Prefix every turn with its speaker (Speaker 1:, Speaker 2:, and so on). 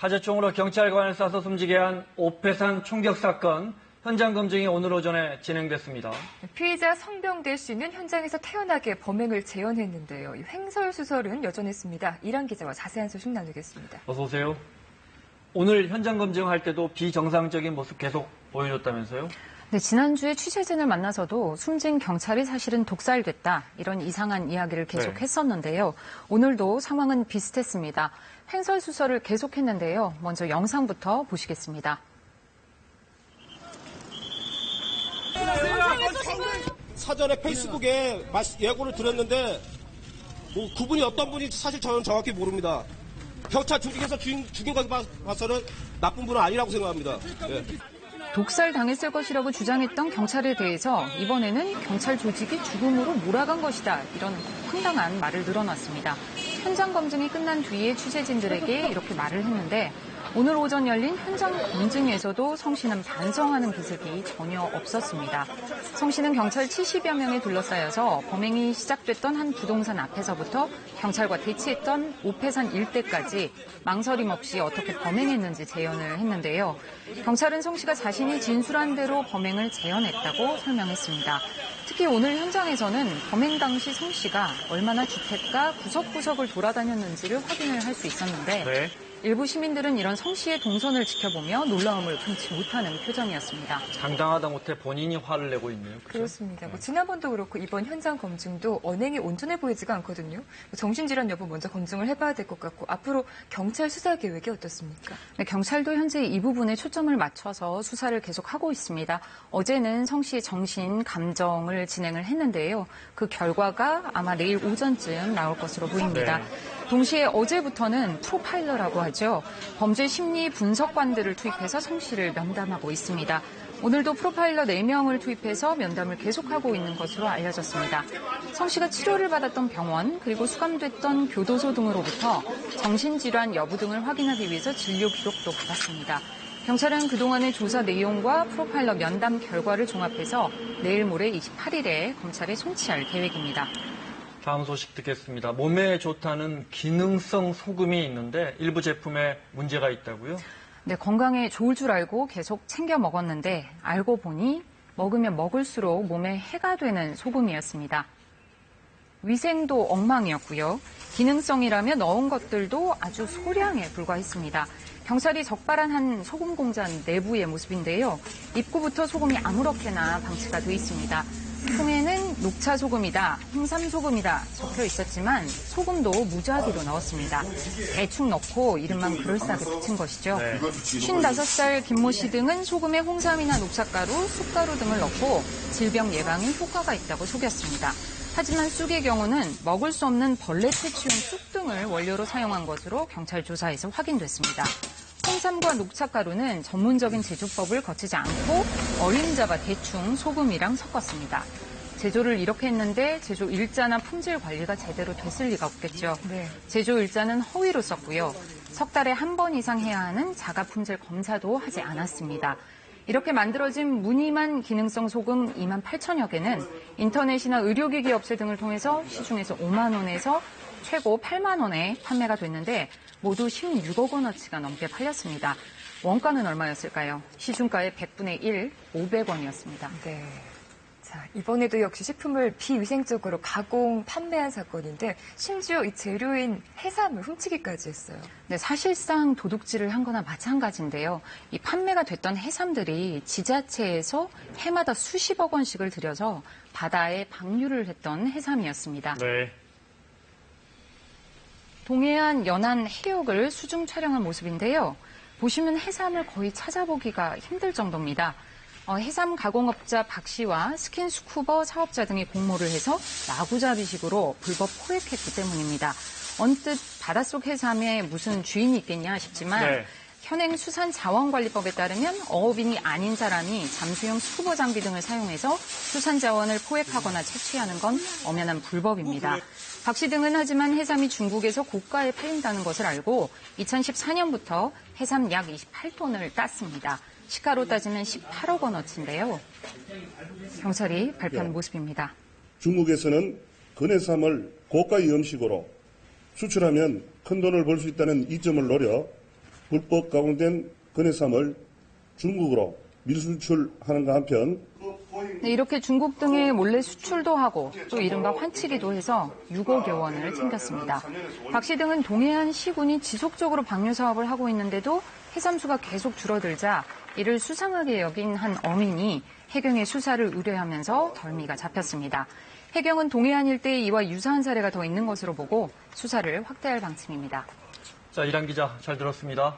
Speaker 1: 화재총으로 경찰관을 쏴서 숨지게 한 오패산 총격 사건 현장 검증이 오늘 오전에 진행됐습니다.
Speaker 2: 피의자 성병대 씨는 현장에서 태연하게 범행을 재현했는데요. 횡설수설은 여전했습니다. 이란 기자와 자세한 소식 나누겠습니다.
Speaker 1: 어서 오세요. 오늘 현장 검증할 때도 비정상적인 모습 계속 보여줬다면서요?
Speaker 3: 네, 지난주에 취재진을 만나서도 숨진 경찰이 사실은 독살됐다, 이런 이상한 이야기를 계속 했었는데요. 오늘도 상황은 비슷했습니다. 횡설수설을 계속했는데요. 먼저 영상부터 보시겠습니다.
Speaker 4: 사전에 페이스북에 예고를 드렸는데 그분이 어떤 분인지 사실 저는 정확히 모릅니다. 경찰 조직에서 죽인 것 봐서는 나쁜 분은 아니라고 생각합니다. 네.
Speaker 3: 독살 당했을 것이라고 주장했던 경찰에 대해서 이번에는 경찰 조직이 죽음으로 몰아간 것이다, 이런 황당한 말을 늘어놨습니다. 현장 검증이 끝난 뒤에 취재진들에게 이렇게 말을 했는데 오늘 오전 열린 현장 검증에서도 성 씨는 반성하는 기색이 전혀 없었습니다. 성 씨는 경찰 70여 명에 둘러싸여서 범행이 시작됐던 한 부동산 앞에서부터 경찰과 대치했던 오패산 일대까지 망설임 없이 어떻게 범행했는지 재연을 했는데요. 경찰은 성 씨가 자신이 진술한 대로 범행을 재현했다고 설명했습니다. 특히 오늘 현장에서는 범행 당시 성 씨가 얼마나 주택가 구석구석을 돌아다녔는지를 확인을 할 수 있었는데 일부 시민들은 이런 성 씨의 동선을 지켜보며 놀라움을 금치 못하는 표정이었습니다.
Speaker 1: 장담하다 못해 본인이 화를 내고 있네요.
Speaker 2: 그렇습니다. 지난번도 그렇고 이번 현장 검증도 언행이 온전해 보이지가 않거든요. 정신질환 여부 먼저 검증을 해봐야 될 것 같고 앞으로 경찰 수사 계획이 어떻습니까?
Speaker 3: 네, 경찰도 현재 이 부분에 초점을 맞춰서 수사를 계속하고 있습니다. 어제는 성 씨의 정신 감정을 진행을 했는데요. 그 결과가 아마 내일 오전쯤 나올 것으로 보입니다. 동시에 어제부터는 프로파일러라고 하죠. 범죄 심리 분석관들을 투입해서 성 씨를 면담하고 있습니다. 오늘도 프로파일러 4명을 투입해서 면담을 계속하고 있는 것으로 알려졌습니다. 성 씨가 치료를 받았던 병원 그리고 수감됐던 교도소 등으로부터 정신질환 여부 등을 확인하기 위해서 진료 기록도 받았습니다. 경찰은 그동안의 조사 내용과 프로파일러 면담 결과를 종합해서 내일 모레 28일에 검찰에 송치할 계획입니다.
Speaker 1: 다음 소식 듣겠습니다. 몸에 좋다는 기능성 소금이 있는데 일부 제품에 문제가 있다고요?
Speaker 3: 네, 건강에 좋을 줄 알고 계속 챙겨 먹었는데 알고 보니 먹으면 먹을수록 몸에 해가 되는 소금이었습니다. 위생도 엉망이었고요. 기능성이라며 넣은 것들도 아주 소량에 불과했습니다. 경찰이 적발한 한 소금 공장 내부의 모습인데요. 입구부터 소금이 아무렇게나 방치가 돼 있습니다. 통에는 녹차 소금이다, 홍삼 소금이다 적혀 있었지만 소금도 무작위로 넣었습니다. 대충 넣고 이름만 그럴싸하게 붙인 것이죠. 55살 김모 씨 등은 소금에 홍삼이나 녹차가루, 쑥가루 등을 넣고 질병 예방에 효과가 있다고 속였습니다. 하지만 쑥의 경우는 먹을 수 없는 벌레 퇴치용 쑥 등을 원료로 사용한 것으로 경찰 조사에서 확인됐습니다. 홍삼과 녹차가루는 전문적인 제조법을 거치지 않고 어림잡아 대충 소금이랑 섞었습니다. 제조를 이렇게 했는데 제조 일자나 품질 관리가 제대로 됐을 리가 없겠죠. 제조 일자는 허위로 썼고요. 석 달에 한 번 이상 해야 하는 자가 품질 검사도 하지 않았습니다. 이렇게 만들어진 무늬만 기능성 소금 2만 8천여 개는 인터넷이나 의료기기 업체 등을 통해서 시중에서 5만 원에서 최고 8만 원에 판매가 됐는데 모두 16억 원어치가 넘게 팔렸습니다. 원가는 얼마였을까요? 시중가의 100분의 1, 500원이었습니다.
Speaker 2: 네. 자, 이번에도 역시 식품을 비위생적으로 가공, 판매한 사건인데 심지어 이 재료인 해삼을 훔치기까지 했어요.
Speaker 3: 네, 사실상 도둑질을 한 거나 마찬가지인데요. 이 판매가 됐던 해삼들이 지자체에서 해마다 수십억 원씩을 들여서 바다에 방류를 했던 해삼이었습니다. 동해안 연안 해역을 수중 촬영한 모습인데요. 보시면 해삼을 거의 찾아보기가 힘들 정도입니다. 해삼 가공업자 박 씨와 스킨스쿠버 사업자 등이 공모를 해서 마구잡이식으로 불법 포획했기 때문입니다. 언뜻 바닷속 해삼에 무슨 주인이 있겠냐 싶지만 현행 수산자원관리법에 따르면 어업인이 아닌 사람이 잠수용 스쿠버 장비 등을 사용해서 수산자원을 포획하거나 채취하는 건 엄연한 불법입니다. 박 씨 등은 하지만 해삼이 중국에서 고가에 팔린다는 것을 알고 2014년부터 해삼 약 28톤을 땄습니다. 시가로 따지면 18억 원어치인데요. 경찰이 발표한 모습입니다.
Speaker 5: 중국에서는 근해삼을 고가 염식으로 수출하면 큰 돈을 벌 수 있다는 이점을 노려 불법 가공된 건해삼을 중국으로 밀수출하는가 한편
Speaker 3: 네, 이렇게 중국 등에 몰래 수출도 하고 또 이른바 환치기도 해서 6억여 원을 챙겼습니다. 박 씨 등은 동해안 시군이 지속적으로 방류 사업을 하고 있는데도 해삼수가 계속 줄어들자 이를 수상하게 여긴 한 어민이 해경의 수사를 의뢰하면서 덜미가 잡혔습니다. 해경은 동해안 일대에 이와 유사한 사례가 더 있는 것으로 보고 수사를 확대할 방침입니다.
Speaker 1: 자, 이란 기자 잘 들었습니다.